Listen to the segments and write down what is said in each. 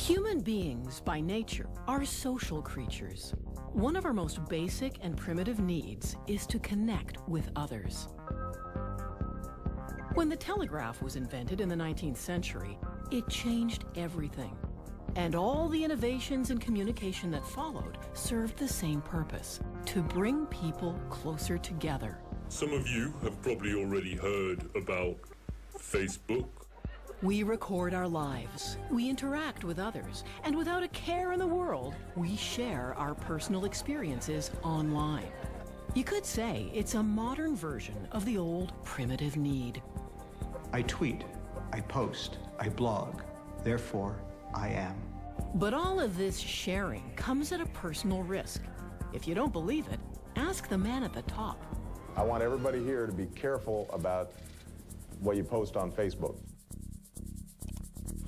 Human beings, by nature, are social creatures. One of our most basic and primitive needs is to connect with others. When the telegraph was invented in the 19th century, it changed everything. And all the innovations in communication that followed served the same purpose: to bring people closer together. Some of you have probably already heard about Facebook. We record our lives, we interact with others, and without a care in the world, we share our personal experiences online. You could say it's a modern version of the old primitive need. I tweet, I post, I blog, therefore I am. But all of this sharing comes at a personal risk. If you don't believe it, ask the man at the top. I want everybody here to be careful about what you post on Facebook.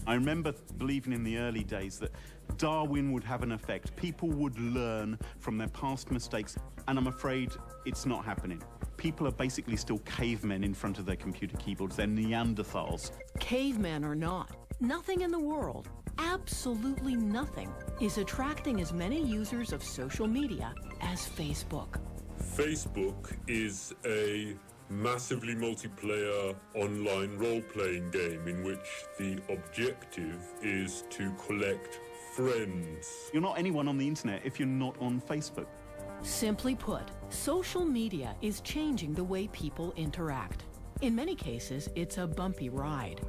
I remember believing in the early days that Darwin would have an effect. People would learn from their past mistakes, and I'm afraid it's not happening. People are basically still cavemen in front of their computer keyboards. They're Neanderthals. Cavemen or not, nothing in the world, absolutely nothing, is attracting as many users of social media as Facebook. Facebook is a massively multiplayer online role-playing game in which the objective is to collect friends. You're not anyone on the internet if you're not on Facebook. Simply put, social media is changing the way people interact. In many cases, it's a bumpy ride.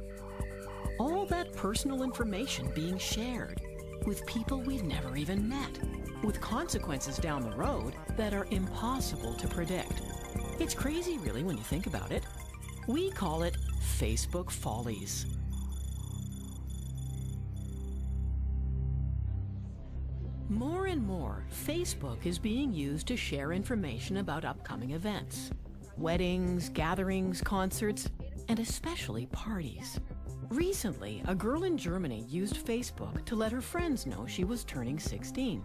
All that personal information being shared with people we've never even met, with consequences down the road that are impossible to predict. It's crazy, really, when you think about it. We call it Facebook follies. More and more, Facebook is being used to share information about upcoming events. Weddings, gatherings, concerts, and especially parties. Recently, a girl in Germany used Facebook to let her friends know she was turning 16.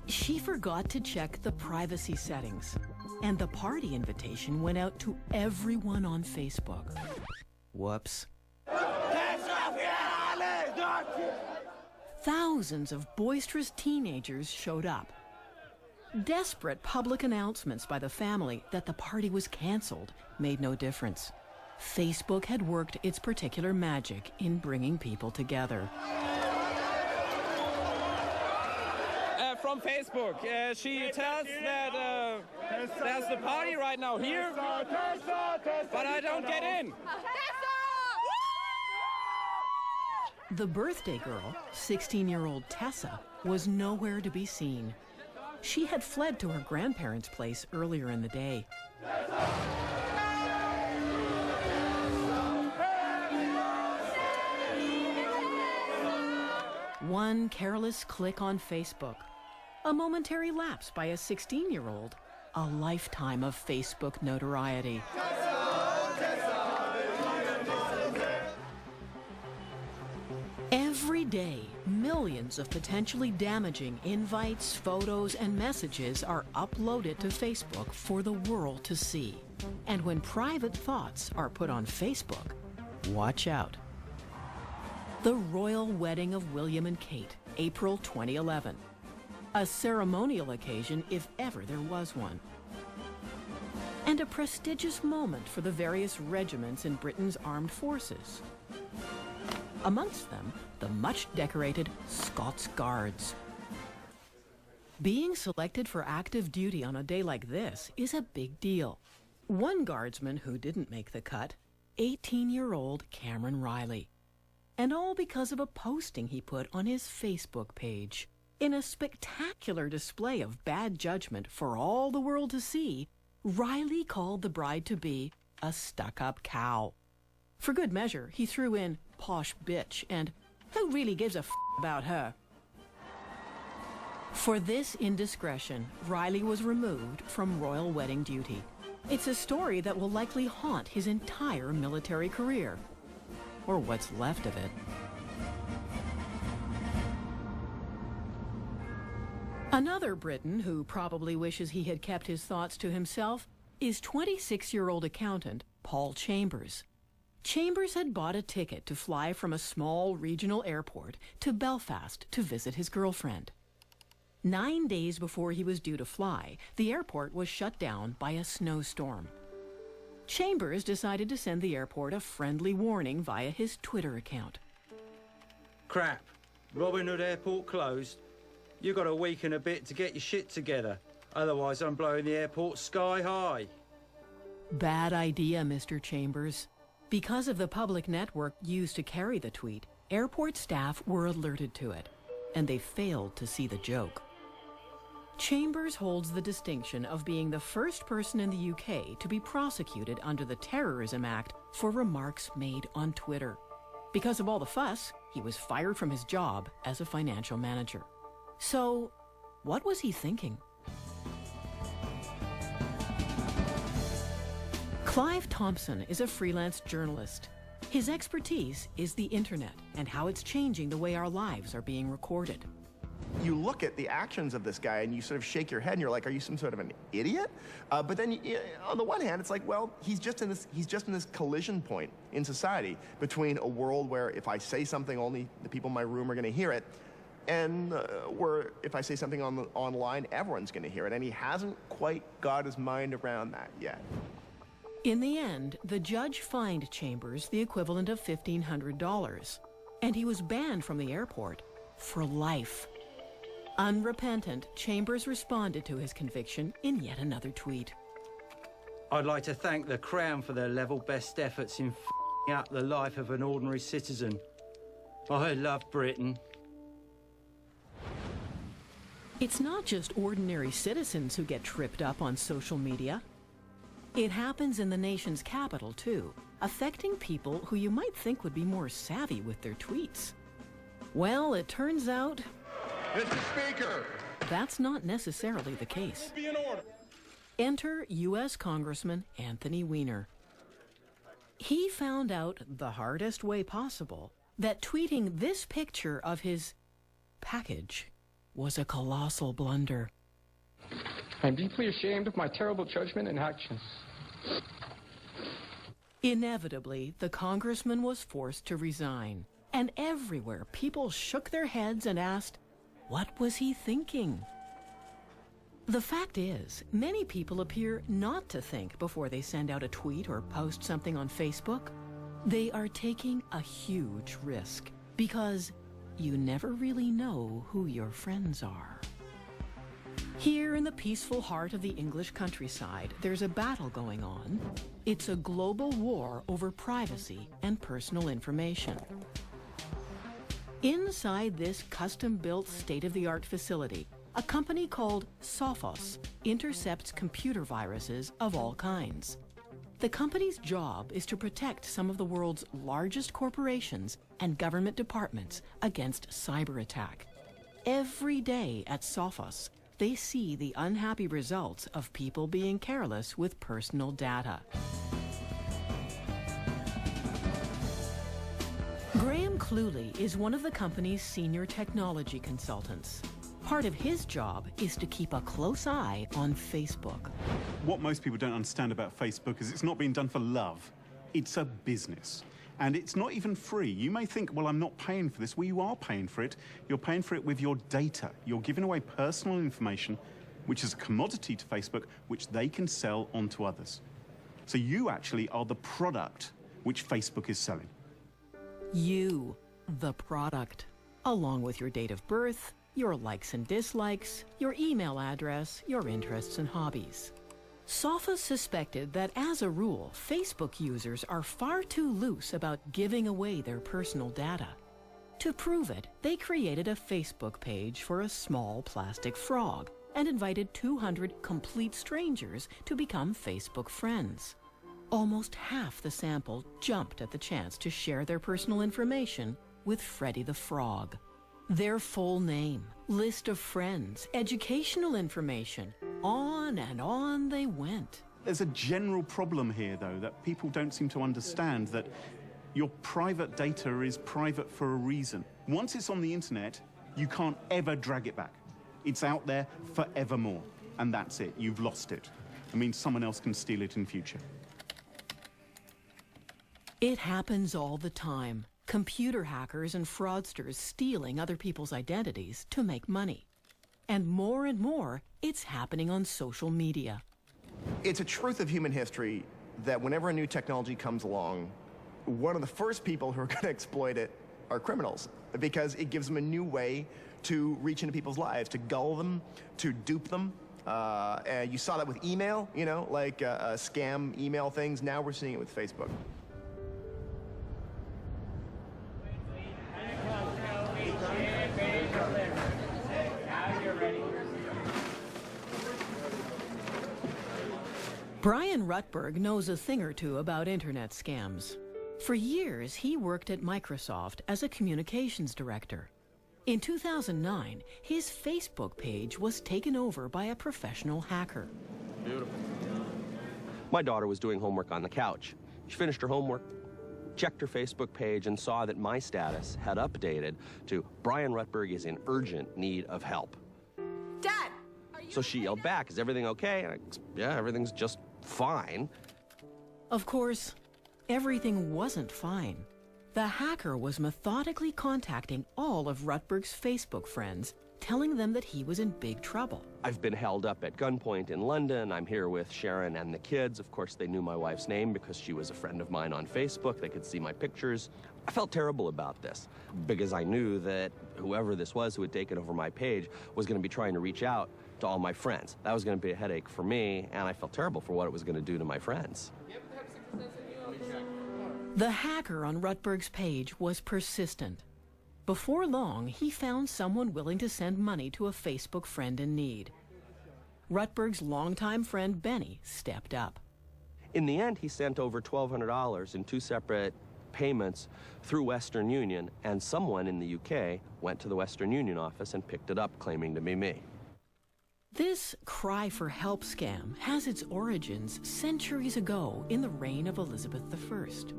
She forgot to check the privacy settings, and the party invitation went out to everyone on Facebook. Whoops. Thousands of boisterous teenagers showed up. Desperate public announcements by the family that the party was canceled made no difference. Facebook had worked its particular magic in bringing people together. From Facebook, she tells that there's the party right now here, but I don't get in. The birthday girl, 16-year-old Tessa, was nowhere to be seen. She had fled to her grandparents' place earlier in the day. One careless click on Facebook, a momentary lapse by a 16-year-old, a lifetime of Facebook notoriety. Every day, millions of potentially damaging invites, photos, and messages are uploaded to Facebook for the world to see. And when private thoughts are put on Facebook, watch out. The royal wedding of William and Kate, April 2011. A ceremonial occasion if ever there was one. And a prestigious moment for the various regiments in Britain's armed forces. Amongst them, the much-decorated Scots Guards. Being selected for active duty on a day like this is a big deal. One guardsman who didn't make the cut, 18-year-old Cameron Riley. And all because of a posting he put on his Facebook page. In a spectacular display of bad judgment for all the world to see, Riley called the bride-to-be a stuck-up cow. For good measure, he threw in posh bitch and who really gives a f*** about her? For this indiscretion, Riley was removed from royal wedding duty. It's a story that will likely haunt his entire military career. Or what's left of it. Another Briton who probably wishes he had kept his thoughts to himself is 26-year-old accountant Paul Chambers. Chambers had bought a ticket to fly from a small regional airport to Belfast to visit his girlfriend. 9 days before he was due to fly, the airport was shut down by a snowstorm. Chambers decided to send the airport a friendly warning via his Twitter account. Crap. Robin Hood Airport closed. You got a week and a bit to get your shit together. Otherwise, I'm blowing the airport sky high. Bad idea, Mr. Chambers. Because of the public network used to carry the tweet, airport staff were alerted to it, and they failed to see the joke. Chambers holds the distinction of being the first person in the UK to be prosecuted under the Terrorism Act for remarks made on Twitter. Because of all the fuss, he was fired from his job as a financial manager. So, what was he thinking? Clive Thompson is a freelance journalist. His expertise is the internet and how it's changing the way our lives are being recorded. You look at the actions of this guy and you sort of shake your head and you're like, are you some sort of an idiot? But then on the one hand, it's like, well, he's just in this collision point in society between a world where if I say something, only the people in my room are going to hear it, and where if I say something online, everyone's going to hear it. And he hasn't quite got his mind around that yet. In the end, the judge fined Chambers the equivalent of $1,500, and he was banned from the airport for life. Unrepentant, Chambers responded to his conviction in yet another tweet. I'd like to thank the Crown for their level best efforts in f***ing up the life of an ordinary citizen. I love Britain. It's not just ordinary citizens who get tripped up on social media. It happens in the nation's capital, too, affecting people who you might think would be more savvy with their tweets. Well, it turns out... Mr. Speaker! That's not necessarily the case. Be in order. Enter U.S. Congressman Anthony Weiner. He found out the hardest way possible that tweeting this picture of his package was a colossal blunder. I'm deeply ashamed of my terrible judgment and actions. Inevitably, the congressman was forced to resign, and everywhere people shook their heads and asked, what was he thinking? The fact is, many people appear not to think before they send out a tweet or post something on Facebook. They are taking a huge risk because you never really know who your friends are. Here in the peaceful heart of the English countryside, there's a battle going on. It's a global war over privacy and personal information. Inside this custom-built state-of-the-art facility, a company called Sophos intercepts computer viruses of all kinds. The company's job is to protect some of the world's largest corporations and government departments against cyber attack. Every day at Sophos, they see the unhappy results of people being careless with personal data. Graham Cluley is one of the company's senior technology consultants. Part of his job is to keep a close eye on Facebook. What most people don't understand about Facebook is it's not being done for love. It's a business. And it's not even free. You may think, well, I'm not paying for this. Well, you are paying for it. You're paying for it with your data. You're giving away personal information, which is a commodity to Facebook, which they can sell on to others. So you actually are the product which Facebook is selling. You, the product, along with your date of birth, your likes and dislikes, your email address, your interests and hobbies. Sophos suspected that, as a rule, Facebook users are far too loose about giving away their personal data. To prove it, they created a Facebook page for a small plastic frog and invited 200 complete strangers to become Facebook friends. Almost half the sample jumped at the chance to share their personal information with Freddy the Frog. Their full name, list of friends, educational information, on and on they went. There's a general problem here, though, that people don't seem to understand, that your private data is private for a reason. Once it's on the internet, you can't ever drag it back. It's out there forevermore, and that's it. You've lost it. It means someone else can steal it in future. It happens all the time. Computer hackers and fraudsters stealing other people's identities to make money. And more, it's happening on social media. It's a truth of human history that whenever a new technology comes along, one of the first people who are going to exploit it are criminals, because it gives them a new way to reach into people's lives, to gull them, to dupe them. And you saw that with email, you know, like scam email things. Now we're seeing it with Facebook. Brian Rutberg knows a thing or two about internet scams. For years, he worked at Microsoft as a communications director. In 2009, his Facebook page was taken over by a professional hacker. Beautiful. My daughter was doing homework on the couch. She finished her homework, checked her Facebook page, and saw that my status had updated to Brian Rutberg is in urgent need of help. Dad! So she yelled back, is everything okay? And yeah, everything's just fine. Of course, everything wasn't fine. The hacker was methodically contacting all of Rutberg's Facebook friends, telling them that he was in big trouble. I've been held up at gunpoint in London. I'm here with Sharon and the kids. Of course, they knew my wife's name because she was a friend of mine on Facebook. They could see my pictures. I felt terrible about this because I knew that whoever this was who had taken over my page was going to be trying to reach out to all my friends. That was going to be a headache for me, and I felt terrible for what it was going to do to my friends. The hacker on Rutberg's page was persistent. Before long, he found someone willing to send money to a Facebook friend in need. Rutberg's longtime friend Benny stepped up. In the end, he sent over $1,200 in 2 separate payments through Western Union, and someone in the UK went to the Western Union office and picked it up, claiming to be me. This cry for help scam has its origins centuries ago in the reign of Elizabeth I.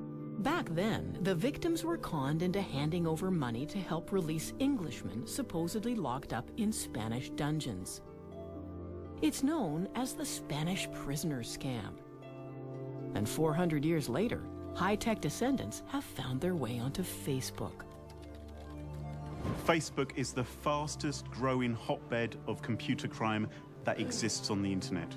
Back then, the victims were conned into handing over money to help release Englishmen supposedly locked up in Spanish dungeons. It's known as the Spanish prisoner scam. And 400 years later, high-tech descendants have found their way onto Facebook. Facebook is the fastest growing hotbed of computer crime that exists on the internet.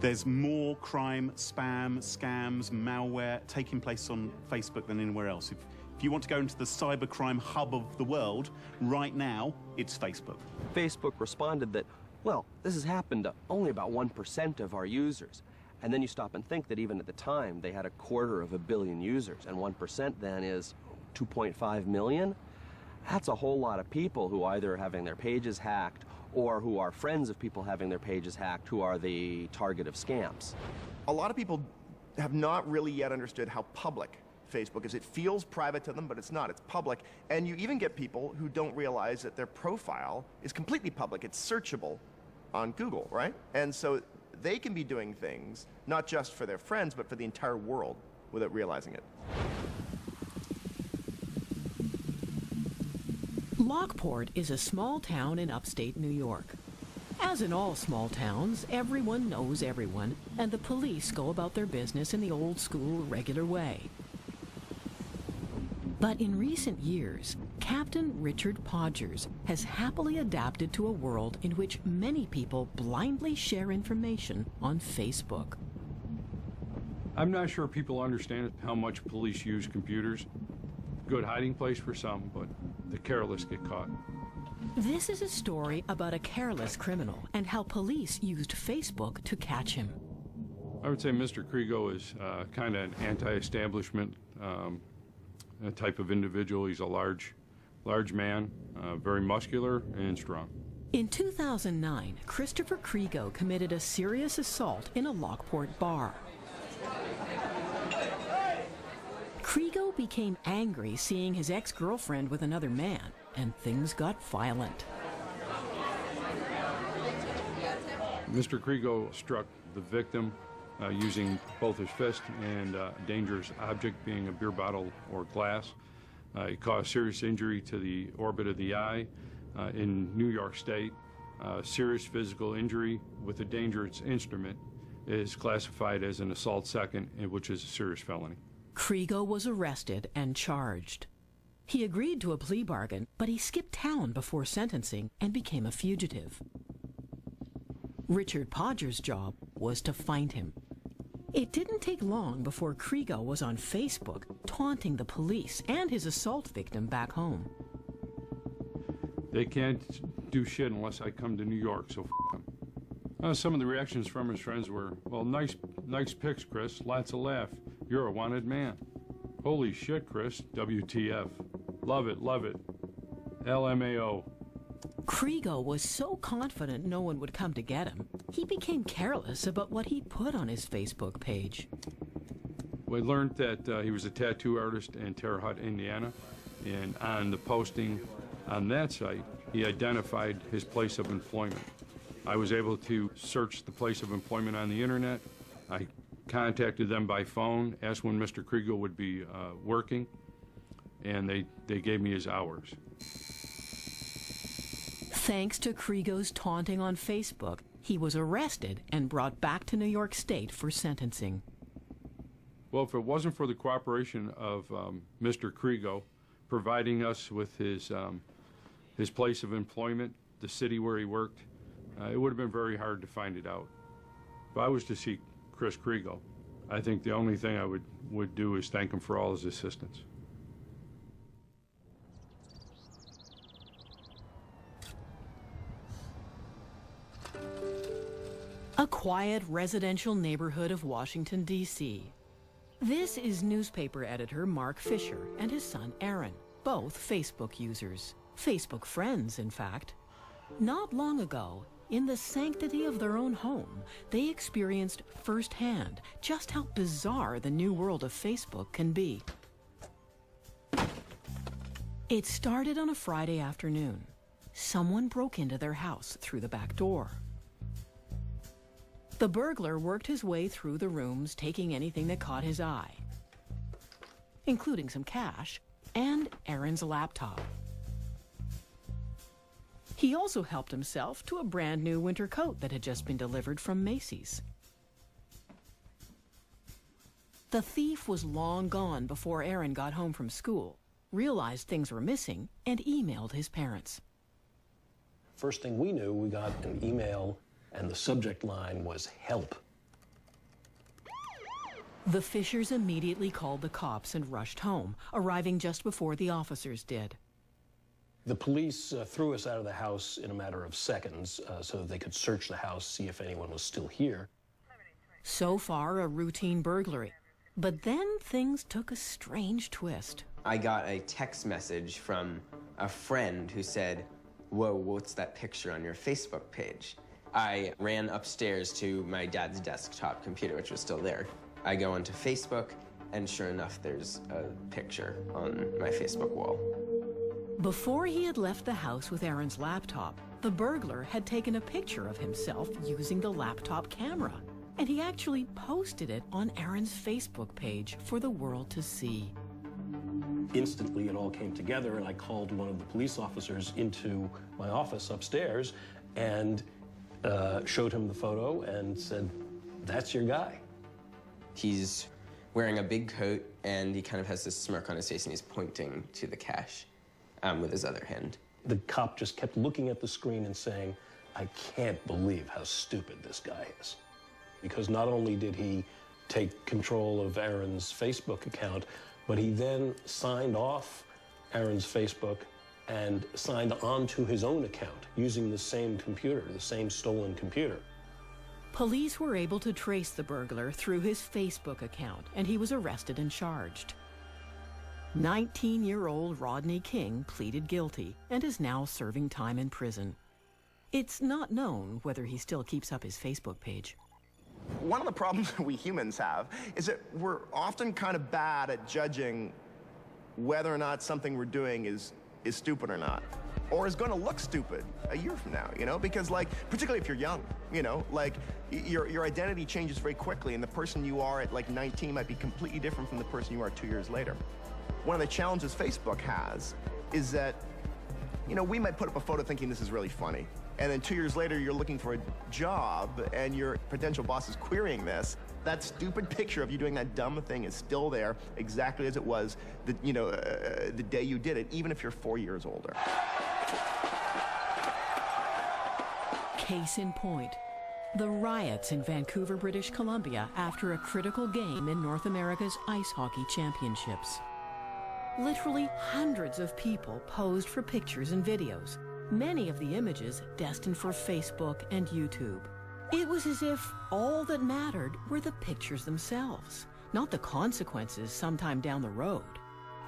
There's more crime, spam, scams, malware taking place on Facebook than anywhere else. If you want to go into the cybercrime hub of the world, right now, it's Facebook. Facebook responded that, well, this has happened to only about 1% of our users. And then you stop and think that even at the time, they had 250 million users, and 1% then is 2.5 million. That's a whole lot of people who either are having their pages hacked or who are friends of people having their pages hacked who are the target of scams. A lot of people have not really yet understood how public Facebook is. It feels private to them, but it's not. It's public. And you even get people who don't realize that their profile is completely public. It's searchable on Google, right? And so they can be doing things, not just for their friends, but for the entire world without realizing it. Lockport is a small town in upstate New York. As in all small towns, everyone knows everyone, and the police go about their business in the old-school, regular way. But in recent years, Captain Richard Podgers has happily adapted to a world in which many people blindly share information on Facebook. I'm not sure people understand how much police use computers. Good hiding place for some, but the careless get caught. This is a story about a careless criminal and how police used Facebook to catch him. I would say Mr. Krigo is kind of an anti-establishment type of individual. He's a large man, very muscular and strong. In 2009, Christopher Krigo committed a serious assault in a Lockport bar. Krigo became angry seeing his ex-girlfriend with another man, and things got violent. Mr. Krigo struck the victim using both his fist and a dangerous object, being a beer bottle or glass. He caused serious injury to the orbit of the eye. In New York State, serious physical injury with a dangerous instrument is classified as an assault second, which is a serious felony. Krigo was arrested and charged. He agreed to a plea bargain, but he skipped town before sentencing and became a fugitive. Richard Podger's job was to find him. It didn't take long before Krigo was on Facebook, taunting the police and his assault victim back home. They can't do shit unless I come to New York, so f*** them. Some of the reactions from his friends were, well, nice pics, Chris, lots of laugh. You're a wanted man. Holy shit, Chris, WTF. Love it, LMAO. Krigo was so confident no one would come to get him, he became careless about what he put on his Facebook page. We learned that he was a tattoo artist in Terre Haute, Indiana, and on the posting on that site, he identified his place of employment. I was able to search the place of employment on the internet. I contacted them by phone, asked when Mr. Krigo would be working, and they gave me his hours. Thanks to Krigo's taunting on Facebook, he was arrested and brought back to New York State for sentencing. Well, if it wasn't for the cooperation of Mr. Krigo providing us with his place of employment, the city where he worked, it would have been very hard to find it out. If I was to see Chris Krigo, I think the only thing I would do is thank him for all his assistance. A quiet residential neighborhood of Washington, D.C. This is newspaper editor Mark Fisher and his son Aaron, both Facebook users. Facebook friends, in fact. Not long ago, in the sanctity of their own home, they experienced firsthand just how bizarre the new world of Facebook can be. It started on a Friday afternoon. Someone broke into their house through the back door. The burglar worked his way through the rooms, taking anything that caught his eye, including some cash and Aaron's laptop. He also helped himself to a brand new winter coat that had just been delivered from Macy's. The thief was long gone before Aaron got home from school, realized things were missing, and emailed his parents. First thing we knew, we got an email and the subject line was help. The Fishers immediately called the cops and rushed home, arriving just before the officers did. The police threw us out of the house in a matter of seconds so that they could search the house, see if anyone was still here. So far, a routine burglary. But then things took a strange twist. I got a text message from a friend who said, "Whoa, what's that picture on your Facebook page?" I ran upstairs to my dad's desktop computer, which was still there. I go onto Facebook, and sure enough, there's a picture on my Facebook wall. Before he had left the house with Aaron's laptop, the burglar had taken a picture of himself using the laptop camera, and he actually posted it on Aaron's Facebook page for the world to see. Instantly, it all came together, and I called one of the police officers into my office upstairs and showed him the photo and said, "That's your guy." He's wearing a big coat, and he kind of has this smirk on his face, and he's pointing to the cash with his other hand. The cop just kept looking at the screen and saying, "I can't believe how stupid this guy is." Because not only did he take control of Aaron's Facebook account, but he then signed off Aaron's Facebook and signed on to his own account using the same computer, the same stolen computer. Police were able to trace the burglar through his Facebook account, and he was arrested and charged. 19-year-old Rodney King pleaded guilty and is now serving time in prison. It's not known whether he still keeps up his Facebook page. One of the problems that we humans have is that we're often kind of bad at judging whether or not something we're doing is stupid or not, or is going to look stupid a year from now, you know? Because, like, particularly if you're young, you know, like, your identity changes very quickly, and the person you are at, like, 19 might be completely different from the person you are 2 years later. One of the challenges Facebook has is that, you know, we might put up a photo thinking this is really funny, and then 2 years later, you're looking for a job, and your potential boss is querying this, That stupid picture of you doing that dumb thing is still there, exactly as it was the day you did it, even if you're 4 years older. Case in point, the riots in Vancouver, British Columbia after a critical game in North America's ice hockey championships. Literally hundreds of people posed for pictures and videos, many of the images destined for Facebook and YouTube. It was as if all that mattered were the pictures themselves, not the consequences sometime down the road.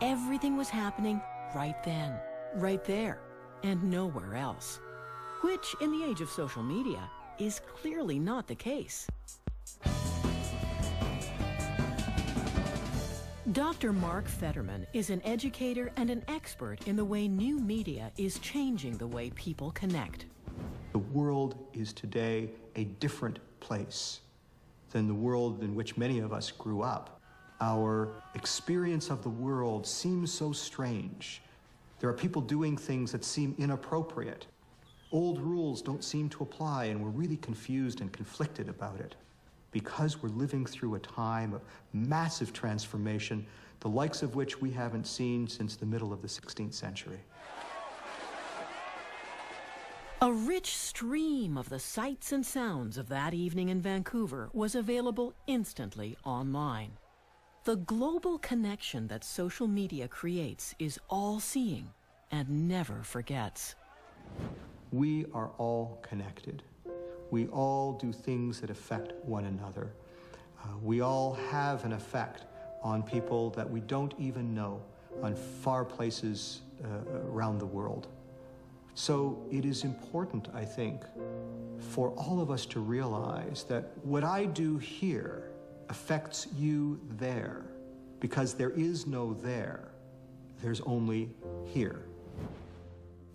Everything was happening right then, right there, and nowhere else. Which, in the age of social media, is clearly not the case. Dr. Mark Fetterman is an educator and an expert in the way new media is changing the way people connect. The world is today a different place than the world in which many of us grew up. Our experience of the world seems so strange. There are people doing things that seem inappropriate. Old rules don't seem to apply, and we're really confused and conflicted about it. Because we're living through a time of massive transformation, the likes of which we haven't seen since the middle of the 16th century. A rich stream of the sights and sounds of that evening in Vancouver was available instantly online. The global connection that social media creates is all-seeing and never forgets. We are all connected. We all do things that affect one another. We all have an effect on people that we don't even know, on far places around the world. So it is important, I think, for all of us to realize that what I do here affects you there, because there is no there. There's only here.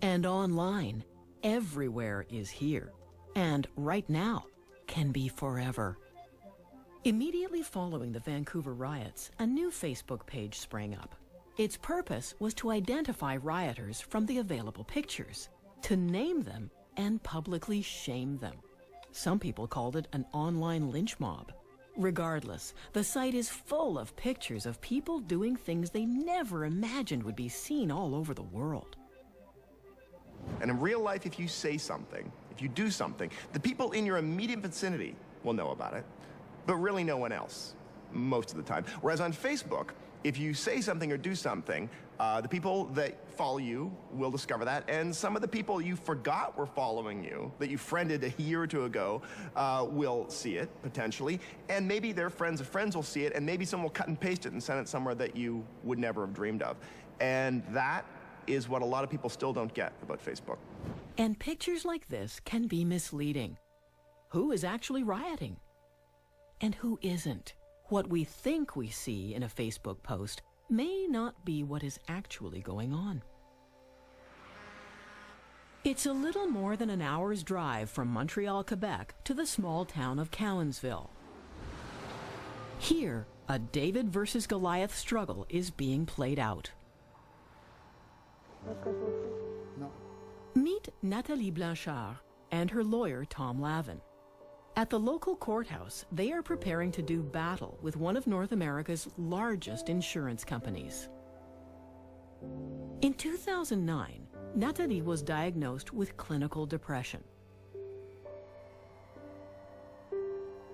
And online, everywhere is here, and right now can be forever. Immediately following the Vancouver riots, a new Facebook page sprang up. Its purpose was to identify rioters from the available pictures, to name them and publicly shame them. Some people called it an online lynch mob. Regardless, the site is full of pictures of people doing things they never imagined would be seen all over the world. And in real life, if you say something, if you do something, the people in your immediate vicinity will know about it, but really no one else, most of the time. Whereas on Facebook, if you say something or do something, the people that follow you will discover that, and some of the people you forgot were following you, that you friended a year or two ago, will see it, potentially, and maybe their friends of friends will see it, and maybe someone will cut and paste it and send it somewhere that you would never have dreamed of. And that is what a lot of people still don't get about Facebook. And pictures like this can be misleading. Who is actually rioting? And who isn't? What we think we see in a Facebook post may not be what is actually going on. It's a little more than an hour's drive from Montreal, Quebec to the small town of Cowansville. Here, a David versus Goliath struggle is being played out. Meet Nathalie Blanchard and her lawyer, Tom Lavin. At the local courthouse, they are preparing to do battle with one of North America's largest insurance companies. In 2009, Nathalie was diagnosed with clinical depression.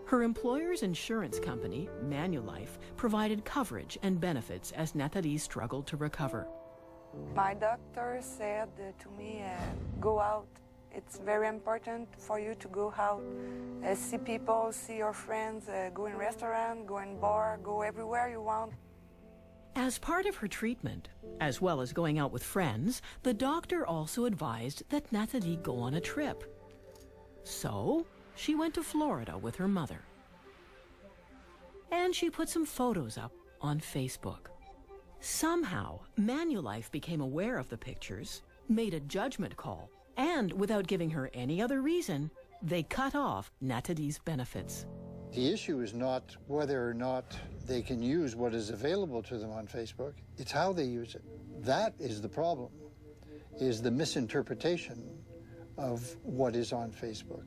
Her employer's insurance company, Manulife, provided coverage and benefits as Nathalie struggled to recover. My doctor said to me, go out. It's very important for you to go out, see people, see your friends, go in restaurant, go in bar, go everywhere you want. As part of her treatment, as well as going out with friends, the doctor also advised that Nathalie go on a trip. So, she went to Florida with her mother. And she put some photos up on Facebook. Somehow, Manulife became aware of the pictures, made a judgment call, and without giving her any other reason, they cut off Nathalie's benefits. The issue is not whether or not they can use what is available to them on Facebook, it's how they use it. That is the problem, is the misinterpretation of what is on Facebook.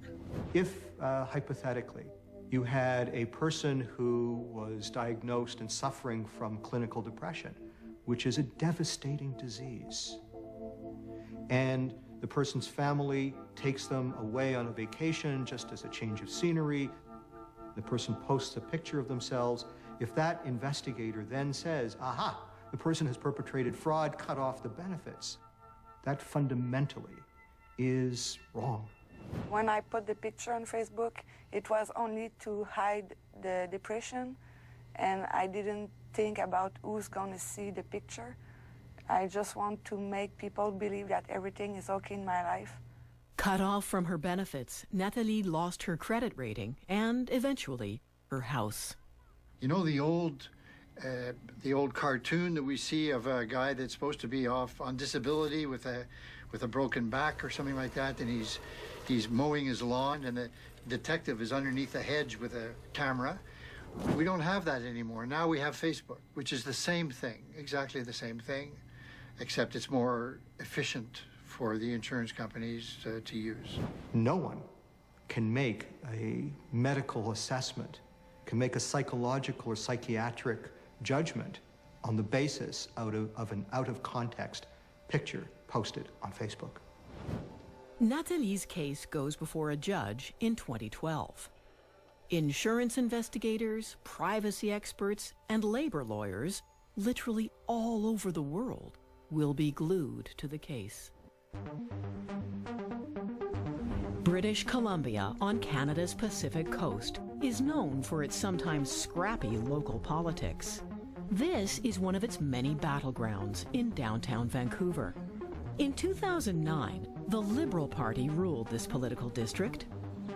If, hypothetically, You had a person who was diagnosed and suffering from clinical depression, which is a devastating disease. And the person's family takes them away on a vacation just as a change of scenery. The person posts a picture of themselves. If that investigator then says, aha, the person has perpetrated fraud, cut off the benefits, that fundamentally is wrong. When I put the picture on Facebook, it was only to hide the depression, and I didn't think about who's going to see the picture. I just want to make people believe that everything is okay in my life. Cut off from her benefits, Nathalie lost her credit rating and, eventually, her house. You know the old cartoon that we see of a guy that's supposed to be off on disability with a broken back or something like that, and he's mowing his lawn, and the detective is underneath a hedge with a camera. We don't have that anymore. Now we have Facebook, which is the same thing, exactly the same thing, except it's more efficient for the insurance companies to use. No one can make a medical assessment, can make a psychological or psychiatric judgment on the basis of an out-of-context picture posted on Facebook. Nathalie's case goes before a judge in 2012. Insurance investigators, privacy experts, and labor lawyers, literally all over the world, will be glued to the case. British Columbia, on Canada's Pacific coast, is known for its sometimes scrappy local politics. This is one of its many battlegrounds in downtown Vancouver. In 2009, the Liberal Party ruled this political district.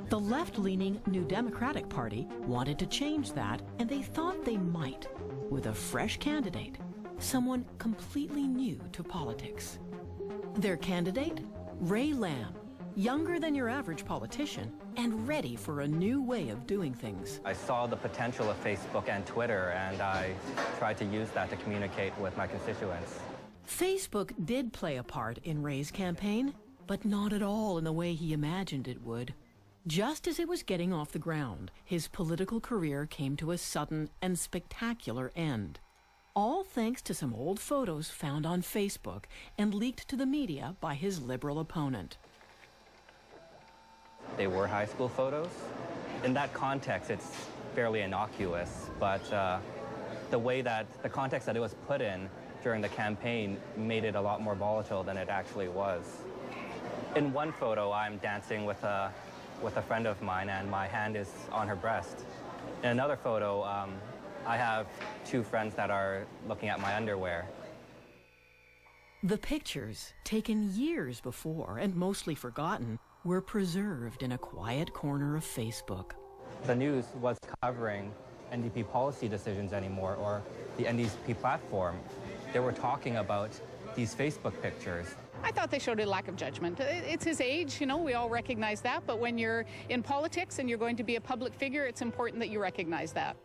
The left-leaning New Democratic Party wanted to change that, and they thought they might, with a fresh candidate, someone completely new to politics. Their candidate? Ray Lamb, younger than your average politician and ready for a new way of doing things. I saw the potential of Facebook and Twitter, and I tried to use that to communicate with my constituents. Facebook did play a part in Ray's campaign, but not at all in the way he imagined it would. Just as it was getting off the ground, his political career came to a sudden and spectacular end. All thanks to some old photos found on Facebook and leaked to the media by his Liberal opponent. They were high school photos. In that context, it's fairly innocuous, but the context that it was put in during the campaign made it a lot more volatile than it actually was. In one photo, I'm dancing with a friend of mine, and my hand is on her breast. In another photo, I have two friends that are looking at my underwear. The pictures, taken years before and mostly forgotten, were preserved in a quiet corner of Facebook. The news was covering NDP policy decisions anymore, or the NDP platform. They were talking about these Facebook pictures. I thought they showed a lack of judgment. It's his age, you know, we all recognize that, but when you're in politics and you're going to be a public figure, it's important that you recognize that.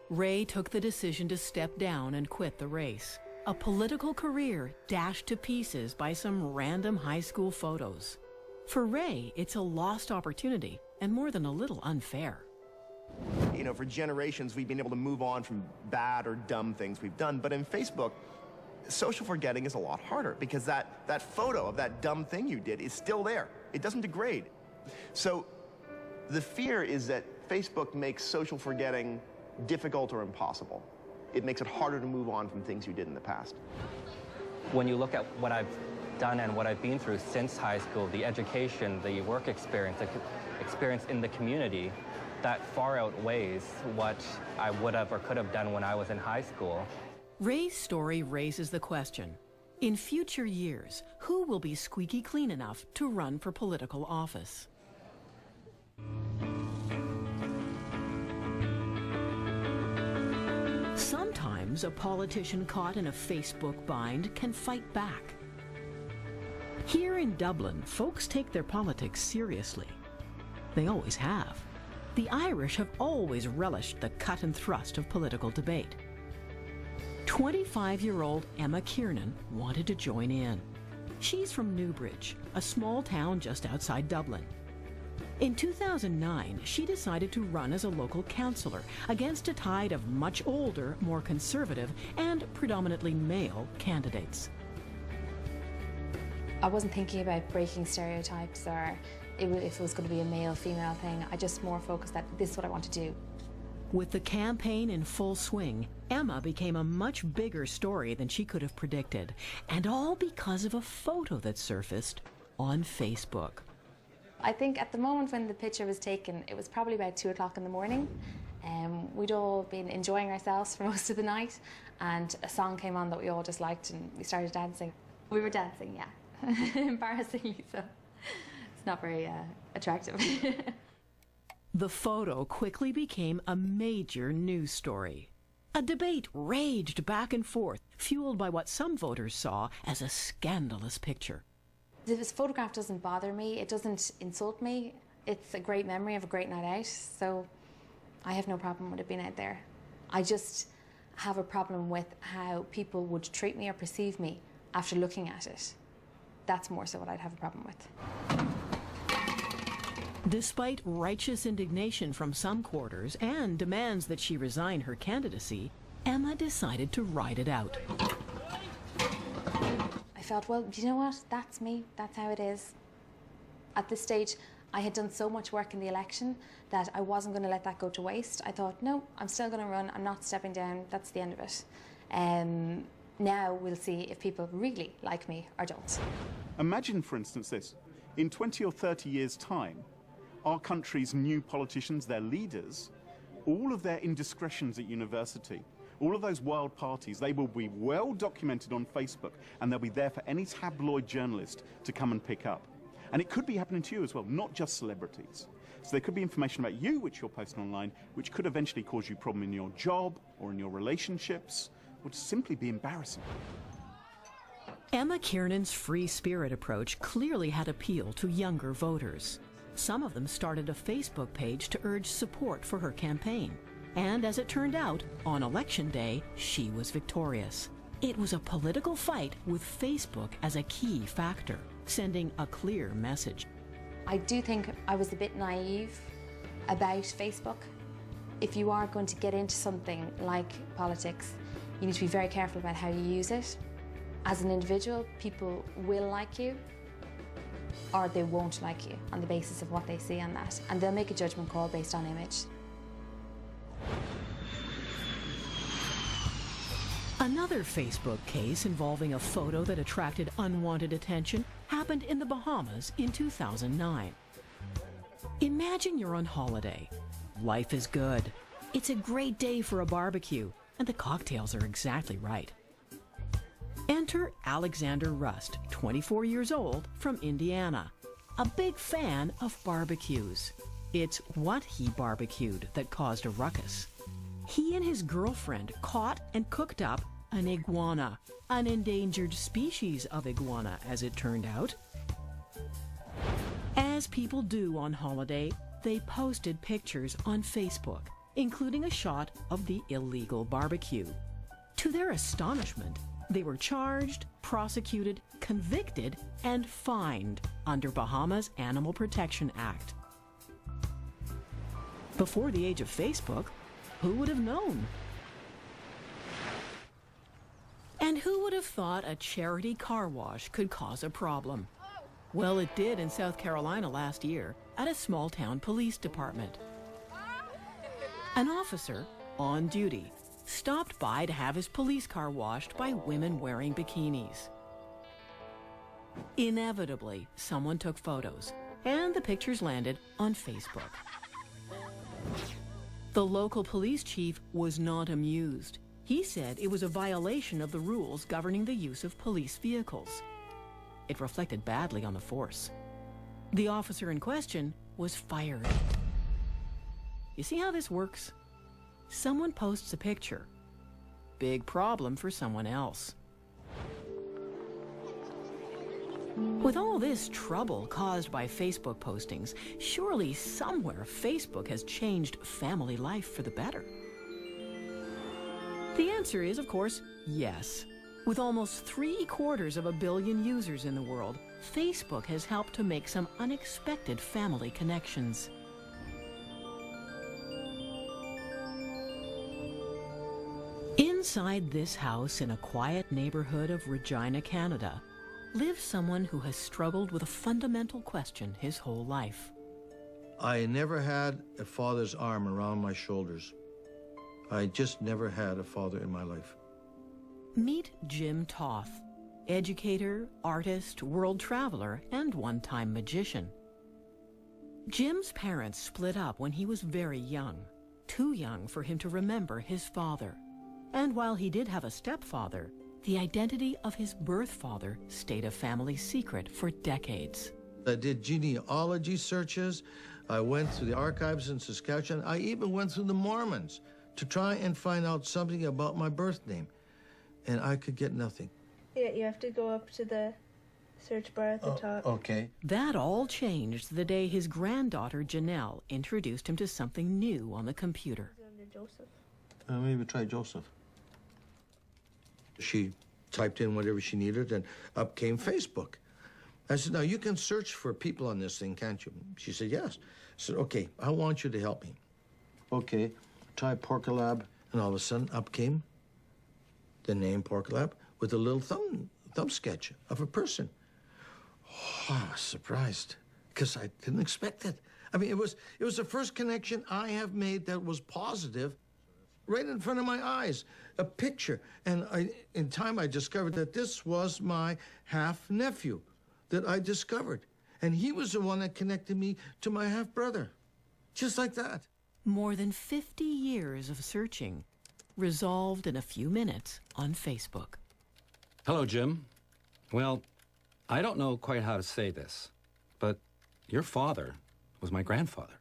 Ray took the decision to step down and quit the race. A political career dashed to pieces by some random high school photos. For Ray, it's a lost opportunity and more than a little unfair. You know, for generations, we've been able to move on from bad or dumb things we've done, but in Facebook, social forgetting is a lot harder because that photo of that dumb thing you did is still there. It doesn't degrade. So the fear is that Facebook makes social forgetting difficult or impossible. It makes it harder to move on from things you did in the past. When you look at what I've done and what I've been through since high school, the education, the work experience, the experience in the community, that far outweighs what I would have or could have done when I was in high school. Ray's story raises the question, in future years, who will be squeaky clean enough to run for political office? Sometimes a politician caught in a Facebook bind can fight back. Here in Dublin, folks take their politics seriously. They always have. The Irish have always relished the cut and thrust of political debate. 25-year-old Emma Kiernan wanted to join in. She's from Newbridge, a small town just outside Dublin. In 2009, she decided to run as a local councillor against a tide of much older, more conservative, and predominantly male candidates. I wasn't thinking about breaking stereotypes or if it was going to be a male-female thing. I just more focused that this is what I want to do. With the campaign in full swing, Emma became a much bigger story than she could have predicted, and all because of a photo that surfaced on Facebook. I think at the moment when the picture was taken, it was probably about 2 o'clock in the morning. We'd all been enjoying ourselves for most of the night, and a song came on that we all just liked, and we started dancing. We were dancing, yeah. Embarrassingly so. It's not very attractive. The photo quickly became a major news story. A debate raged back and forth, fueled by what some voters saw as a scandalous picture. This photograph doesn't bother me, it doesn't insult me. It's a great memory of a great night out, so I have no problem with it being out there. I just have a problem with how people would treat me or perceive me after looking at it. That's more so what I'd have a problem with. Despite righteous indignation from some quarters and demands that she resign her candidacy, Emma decided to ride it out. I felt, well, do you know what? That's me. That's how it is. At this stage, I had done so much work in the election that I wasn't going to let that go to waste. I thought, no, I'm still going to run. I'm not stepping down. That's the end of it. Now we'll see if people really like me or don't. Imagine, for instance, this. In 20 or 30 years' time, our country's new politicians, their leaders, all of their indiscretions at university, all of those wild parties, they will be well documented on Facebook, and they'll be there for any tabloid journalist to come and pick up. And it could be happening to you as well, not just celebrities. So there could be information about you which you're posting online, which could eventually cause you a problem in your job or in your relationships, or just simply be embarrassing. Emma Kiernan's free spirit approach clearly had appeal to younger voters. Some of them started a Facebook page to urge support for her campaign. And as it turned out, on election day, she was victorious. It was a political fight with Facebook as a key factor, sending a clear message. I do think I was a bit naive about Facebook. If you are going to get into something like politics, you need to be very careful about how you use it. As an individual, people will like you, or they won't like you on the basis of what they see on that. And they'll make a judgment call based on image. Another Facebook case involving a photo that attracted unwanted attention happened in the Bahamas in 2009. Imagine you're on holiday. Life is good. It's a great day for a barbecue, and the cocktails are exactly right. Enter Alexander Rust, 24 years old, from Indiana, a big fan of barbecues. It's what he barbecued that caused a ruckus. He and his girlfriend caught and cooked up an iguana, an endangered species of iguana, as it turned out. As people do on holiday, they posted pictures on Facebook, including a shot of the illegal barbecue. To their astonishment, they were charged, prosecuted, convicted, and fined under Bahamas Animal Protection Act. Before the age of Facebook, who would have known? And who would have thought a charity car wash could cause a problem? Well, it did in South Carolina last year at a small-town police department. An officer, on duty, stopped by to have his police car washed by women wearing bikinis. Inevitably, someone took photos, and the pictures landed on Facebook. The local police chief was not amused. He said it was a violation of the rules governing the use of police vehicles. It reflected badly on the force. The officer in question was fired. You see how this works? Someone posts a picture. Big problem for someone else. With all this trouble caused by Facebook postings, surely somewhere Facebook has changed family life for the better. The answer is, of course, yes. With almost 750 million users in the world, Facebook has helped to make some unexpected family connections. Inside this house in a quiet neighborhood of Regina, Canada, lives someone who has struggled with a fundamental question his whole life. I never had a father's arm around my shoulders. I just never had a father in my life. Meet Jim Toth, educator, artist, world traveler, and one-time magician. Jim's parents split up when he was very young, too young for him to remember his father. And while he did have a stepfather, the identity of his birth father stayed a family secret for decades. I did genealogy searches. I went through the archives in Saskatchewan. I even went through the Mormons to try and find out something about my birth name. And I could get nothing. Yeah, you have to go up to the search bar at the top. Okay. That all changed the day his granddaughter Janelle introduced him to something new on the computer. Under Joseph. Maybe try Joseph. She typed in whatever she needed, and up came Facebook. I said, now you can search for people on this thing, can't you? She said, yes. I said, okay, I want you to help me. Okay, try Porcolab, and all of a sudden up came the name Porcolab with a little thumb sketch of a person. Oh, I was surprised, because I didn't expect it. I mean, it was the first connection I have made that was positive, right in front of my eyes, a picture. And in time, I discovered that this was my half-nephew that I discovered. And he was the one that connected me to my half-brother, just like that. More than 50 years of searching, resolved in a few minutes on Facebook. Hello, Jim. Well, I don't know quite how to say this, but your father was my grandfather.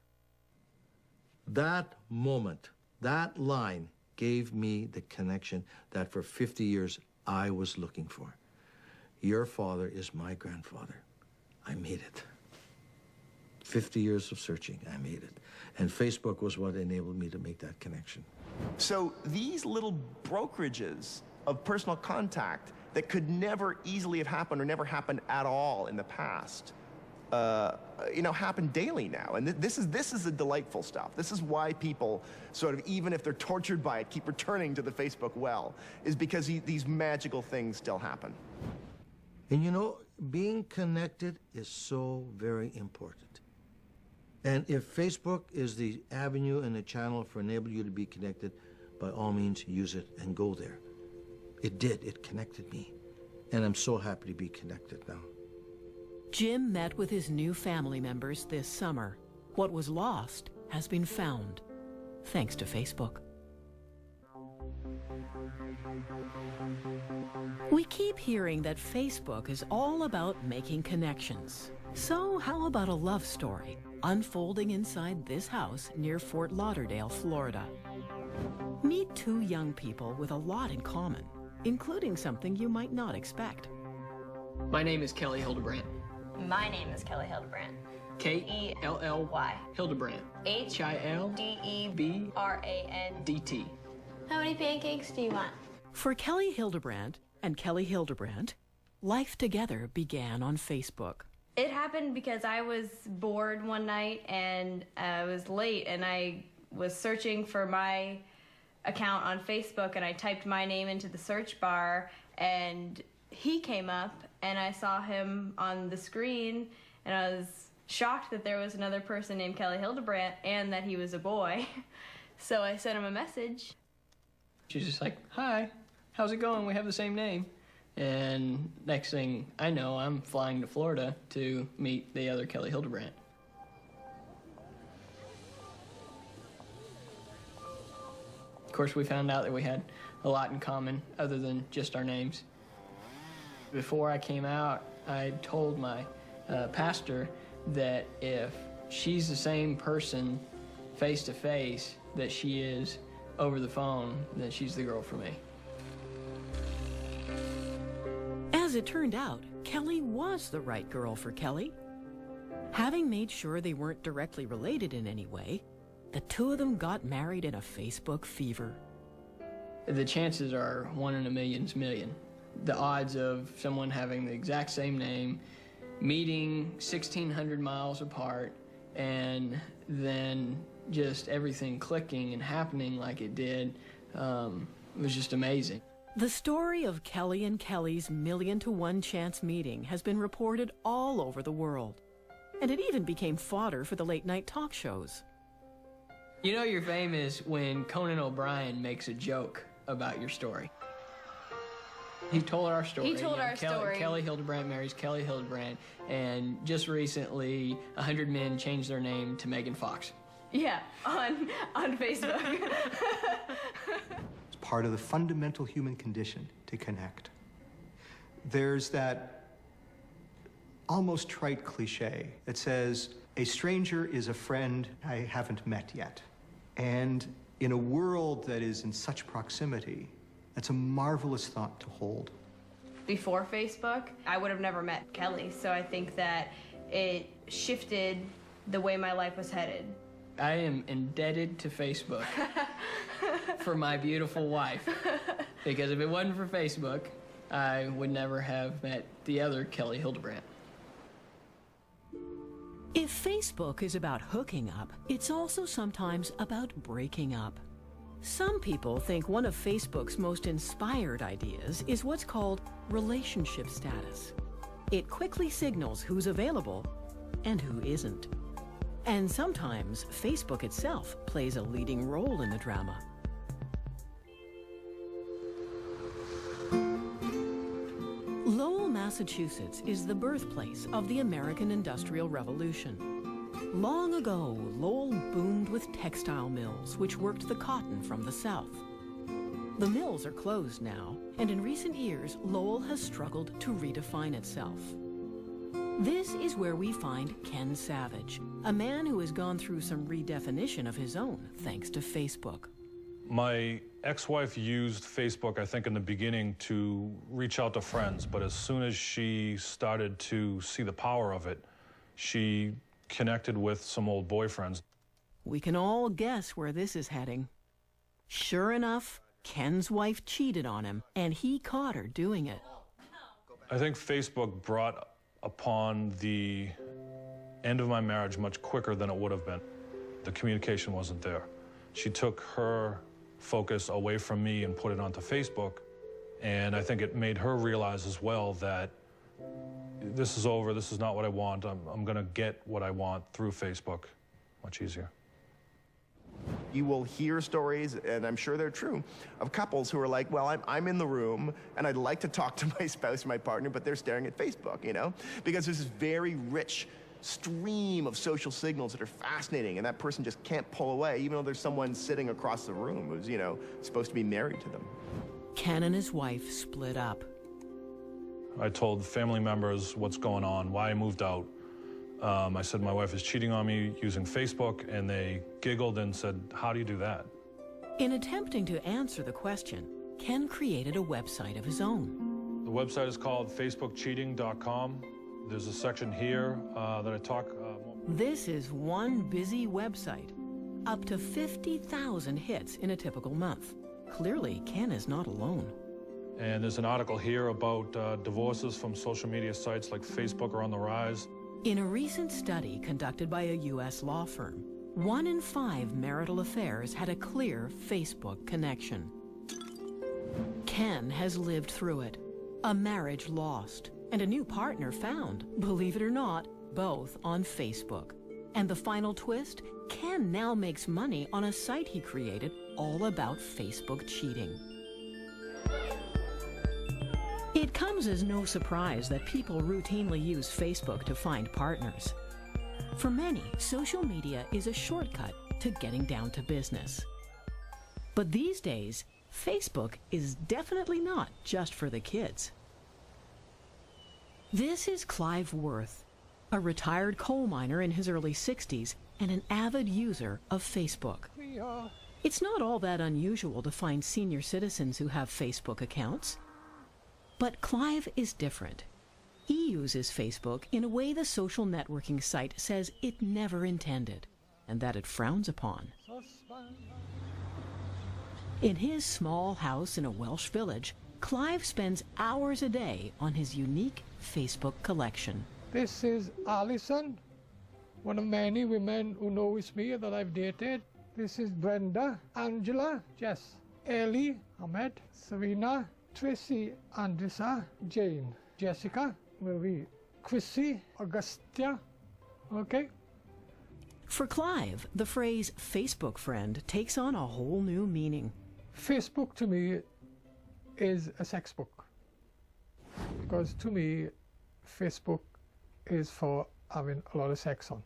That moment, that line gave me the connection that for 50 years I was looking for. Your father is my grandfather. I made it. 50 years of searching, I made it. And Facebook was what enabled me to make that connection. So these little brokerages of personal contact that could never easily have happened or never happened at all in the past, happen daily now. And this is the delightful stuff. This is why people sort of, even if they're tortured by it, keep returning to the Facebook well, is because these magical things still happen. And being connected is so very important. And if Facebook is the avenue and the channel for enabling you to be connected, by all means, use it and go there. It did. It connected me. And I'm so happy to be connected now. Jim met with his new family members this summer. What was lost has been found, thanks to Facebook. We keep hearing that Facebook is all about making connections. So how about a love story unfolding inside this house near Fort Lauderdale, Florida? Meet two young people with a lot in common, including something you might not expect. My name is Kelly Hildebrandt. My name is Kelly Hildebrandt. K-L-L-Y. Hildebrandt. H-I-L-D-E-B-R-A-N-D-T. How many pancakes do you want? For Kelly Hildebrandt and Kelly Hildebrandt, life together began on Facebook. It happened because I was bored one night and I was late and I was searching for my account on Facebook and I typed my name into the search bar and he came up and I saw him on the screen and I was shocked that there was another person named Kelly Hildebrandt and that he was a boy. So I sent him a message. She's just like, hi, how's it going? We have the same name. And next thing I know, I'm flying to Florida to meet the other Kelly Hildebrandt. Of course, we found out that we had a lot in common other than just our names. Before I came out, I told my pastor that if she's the same person face to face that she is over the phone, then she's the girl for me. As it turned out, Kelly was the right girl for Kelly. Having made sure they weren't directly related in any way, the two of them got married in a Facebook fever. The chances are 1 in a million's million the odds of someone having the exact same name, meeting 1,600 miles apart, and then just everything clicking and happening like it did was just amazing. The story of Kelly and Kelly's 1,000,000-to-1 chance meeting has been reported all over the world, and it even became fodder for the late-night talk shows. You know you're famous when Conan O'Brien makes a joke about your story. He told our story. He told our story. Kelly Hildebrandt marries Kelly Hildebrandt, and just recently, 100 men changed their name to Megan Fox. Yeah, on Facebook. It's part of the fundamental human condition to connect. There's that almost trite cliche that says, a stranger is a friend I haven't met yet. And in a world that is in such proximity, that's a marvelous thought to hold. Before Facebook, I would have never met Kelly, so I think that it shifted the way my life was headed. I am indebted to Facebook for my beautiful wife, because if it wasn't for Facebook, I would never have met the other Kelly Hildebrandt. If Facebook is about hooking up, it's also sometimes about breaking up. Some people think one of Facebook's most inspired ideas is what's called relationship status. It quickly signals who's available and who isn't. And sometimes Facebook itself plays a leading role in the drama. Lowell, Massachusetts is the birthplace of the American Industrial Revolution. Long ago, Lowell boomed with textile mills, which worked the cotton from the South. The mills are closed now, and in recent years, Lowell has struggled to redefine itself. This is where we find Ken Savage, a man who has gone through some redefinition of his own thanks to Facebook. My ex-wife used Facebook, I think, in the beginning to reach out to friends, but as soon as she started to see the power of it, she connected with some old boyfriends. We can all guess where this is heading. Sure enough, Ken's wife cheated on him, and he caught her doing it. I think Facebook brought upon the end of my marriage much quicker than it would have been. The communication wasn't there. She took her focus away from me and put it onto Facebook, and I think it made her realize as well that this is over, this is not what I want, I'm gonna get what I want through Facebook. Much easier. You will hear stories, and I'm sure they're true, of couples who are like, well, I'm in the room, and I'd like to talk to my spouse or my partner, but they're staring at Facebook, you know? Because there's this very rich stream of social signals that are fascinating, and that person just can't pull away, even though there's someone sitting across the room who's, you know, supposed to be married to them. Ken and his wife split up. I told family members what's going on, why I moved out. I said my wife is cheating on me using Facebook, and they giggled and said, how do you do that? In attempting to answer the question, Ken created a website of his own. The website is called facebookcheating.com. There's a section here that I talk... This is one busy website. Up to 50,000 hits in a typical month. Clearly, Ken is not alone. And there's an article here about divorces from social media sites like Facebook are on the rise. In a recent study conducted by a U.S. law firm, 1 in 5 marital affairs had a clear Facebook connection. Ken has lived through it. A marriage lost, and a new partner found, believe it or not, both on Facebook. And the final twist? Ken now makes money on a site he created all about Facebook cheating. It comes as no surprise that people routinely use Facebook to find partners. For many, social media is a shortcut to getting down to business. But these days, Facebook is definitely not just for the kids. This is Clive Worth, a retired coal miner in his early 60s and an avid user of Facebook. It's not all that unusual to find senior citizens who have Facebook accounts. But Clive is different. He uses Facebook in a way the social networking site says it never intended, and that it frowns upon. In his small house in a Welsh village, Clive spends hours a day on his unique Facebook collection. This is Alison, one of many women who knows me that I've dated. This is Brenda, Angela, Jess, Ellie, Ahmed, Serena, Tracy, Andressa, Jane, Jessica, Marie, Chrissy, Augustia. Okay? For Clive, the phrase Facebook friend takes on a whole new meaning. Facebook to me is a sex book. Because to me, Facebook is for having a lot of sex on.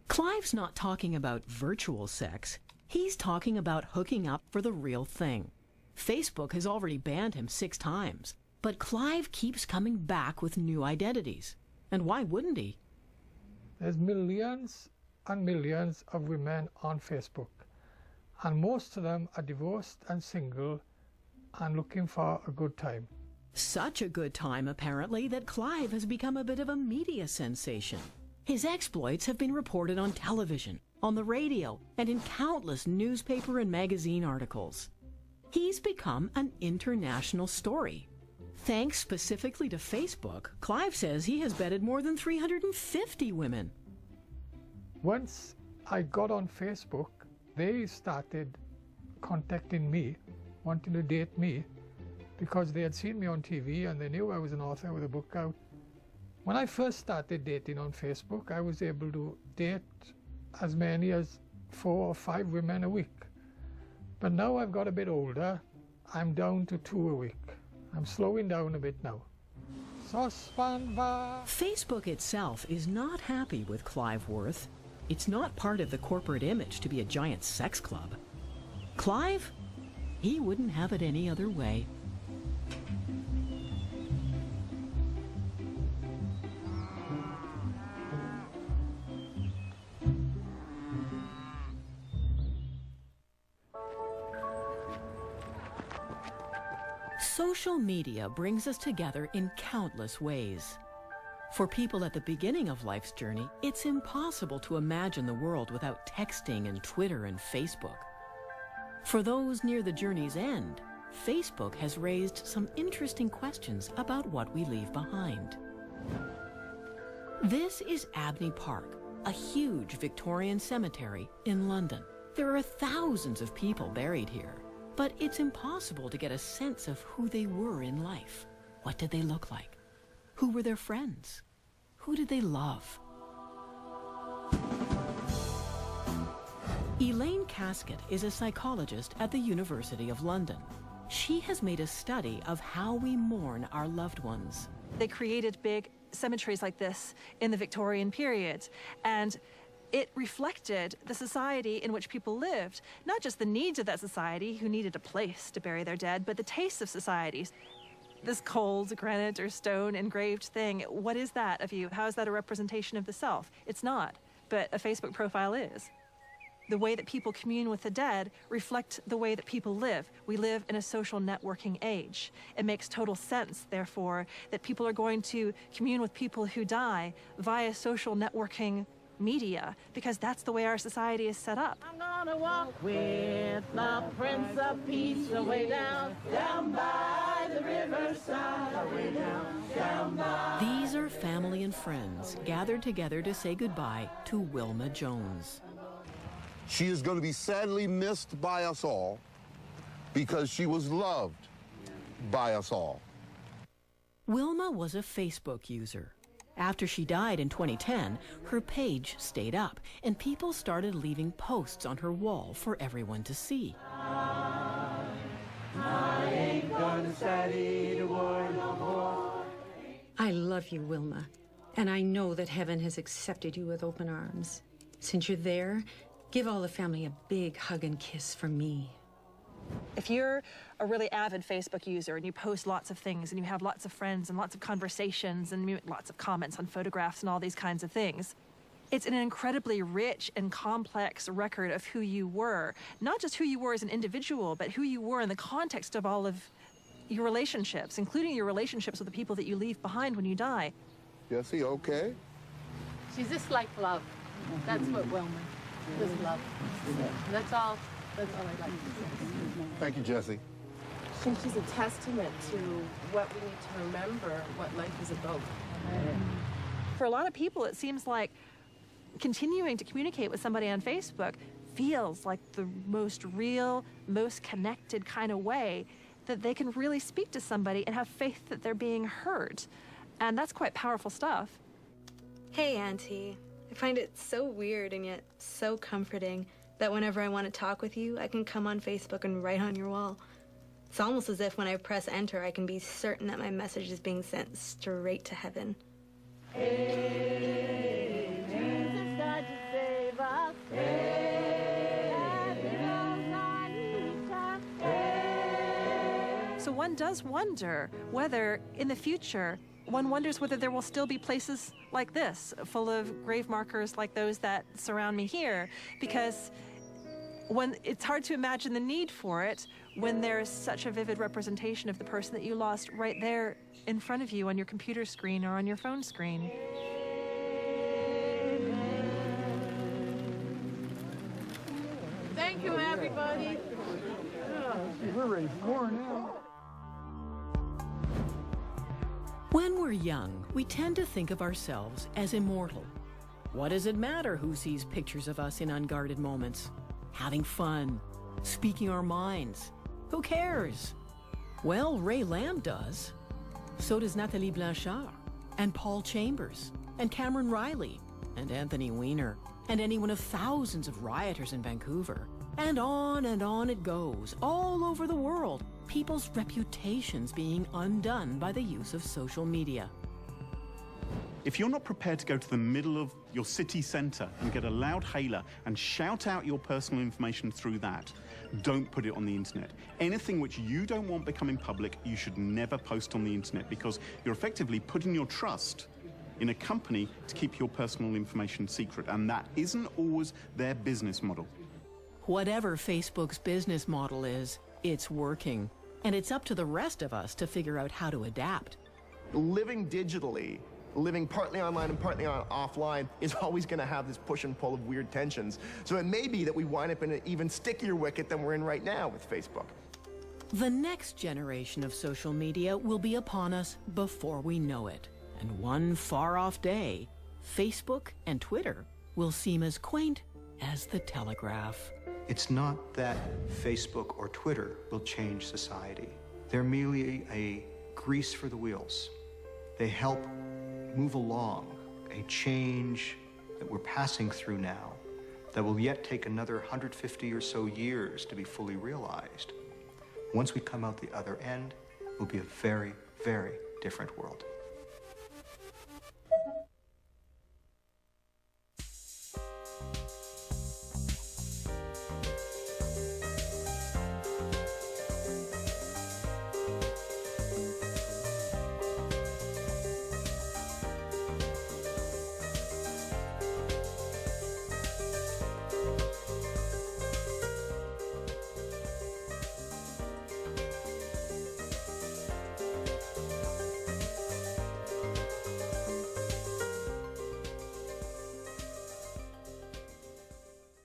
Clive's not talking about virtual sex. He's talking about hooking up for the real thing. Facebook has already banned him 6 times, but Clive keeps coming back with new identities. And why wouldn't he? There's millions and millions of women on Facebook, and most of them are divorced and single and looking for a good time. Such a good time, apparently, that Clive has become a bit of a media sensation. His exploits have been reported on television, on the radio, and in countless newspaper and magazine articles. He's become an international story. Thanks specifically to Facebook, Clive says he has vetted more than 350 women. Once I got on Facebook, they started contacting me, wanting to date me, because they had seen me on TV and they knew I was an author with a book out. When I first started dating on Facebook, I was able to date as many as 4 or 5 women a week. But now I've got a bit older, I'm down to 2 a week. I'm slowing down a bit now. Facebook itself is not happy with Clive Worth. It's not part of the corporate image to be a giant sex club. Clive, he wouldn't have it any other way. Social media brings us together in countless ways. For people at the beginning of life's journey, it's impossible to imagine the world without texting and Twitter and Facebook. For those near the journey's end, Facebook has raised some interesting questions about what we leave behind. This is Abney Park, a huge Victorian cemetery in London. There are thousands of people buried here, but it's impossible to get a sense of who they were in life. What did they look like? Who were their friends? Who did they love? Elaine Casket is a psychologist at the University of London. She has made a study of how we mourn our loved ones. They created big cemeteries like this in the Victorian period, and it reflected the society in which people lived. Not just the needs of that society, who needed a place to bury their dead, but the tastes of societies. This cold, granite, or stone engraved thing, what is that of you? How is that a representation of the self? It's not, but a Facebook profile is. The way that people commune with the dead reflect the way that people live. We live in a social networking age. It makes total sense, therefore, that people are going to commune with people who die via social networking media, because that's the way our society is set up. I'm gonna walk with the Prince of Peace away down by the riverside, away down by. These are family and friends gathered together to say goodbye to Wilma Jones. She is going to be sadly missed by us all because she was loved by us all. Wilma was a Facebook user. After she died in 2010, her page stayed up, and people started leaving posts on her wall for everyone to see. I ain't gonna study the war no more. I love you, Wilma, and I know that heaven has accepted you with open arms. Since you're there, give all the family a big hug and kiss from me. If you're a really avid Facebook user and you post lots of things and you have lots of friends and lots of conversations and lots of comments on photographs and all these kinds of things, it's an incredibly rich and complex record of who you were. Not just who you were as an individual, but who you were in the context of all of your relationships, including your relationships with the people that you leave behind when you die. Jesse, okay? She's just like love. That's what Wilma is, love. That's all I'd like to say. Thank you, Jesse. think she's a testament to what we need to remember, what life is about. For a lot of people, it seems like continuing to communicate with somebody on Facebook feels like the most real, most connected kind of way that they can really speak to somebody and have faith that they're being heard. And that's quite powerful stuff. Hey, Auntie. I find it so weird and yet so comforting that whenever I want to talk with you, I can come on Facebook and write on your wall. It's almost as if when I press enter, I can be certain that my message is being sent straight to heaven. So one does wonder whether in the future, one wonders whether there will still be places like this, full of grave markers like those that surround me here, because when it's hard to imagine the need for it when there's such a vivid representation of the person that you lost right there in front of you on your computer screen or on your phone screen. Thank you, everybody. We're ready for more now. When we're young, we tend to think of ourselves as immortal. What does it matter who sees pictures of us in unguarded moments? Having fun, speaking our minds. Who cares? Well, Ray Lamb does. So does Nathalie Blanchard, and Paul Chambers, and Cameron Riley, and Anthony Weiner, and any one of thousands of rioters in Vancouver. And on it goes, all over the world. People's reputations being undone by the use of social media. If you're not prepared to go to the middle of your city centre and get a loud hailer and shout out your personal information through that, don't put it on the internet. Anything which you don't want becoming public, you should never post on the internet, because you're effectively putting your trust in a company to keep your personal information secret, and that isn't always their business model. Whatever Facebook's business model is, it's working. And it's up to the rest of us to figure out how to adapt. Living digitally, living partly online and partly offline, is always going to have this push and pull of weird tensions. So it may be that we wind up in an even stickier wicket than we're in right now with Facebook. The next generation of social media will be upon us before we know it. And one far-off day, Facebook and Twitter will seem as quaint as the telegraph. It's not that Facebook or Twitter will change society. They're merely a grease for the wheels. They help move along a change that we're passing through now that will yet take another 150 or so years to be fully realized. Once we come out the other end, it will be a very, very different world.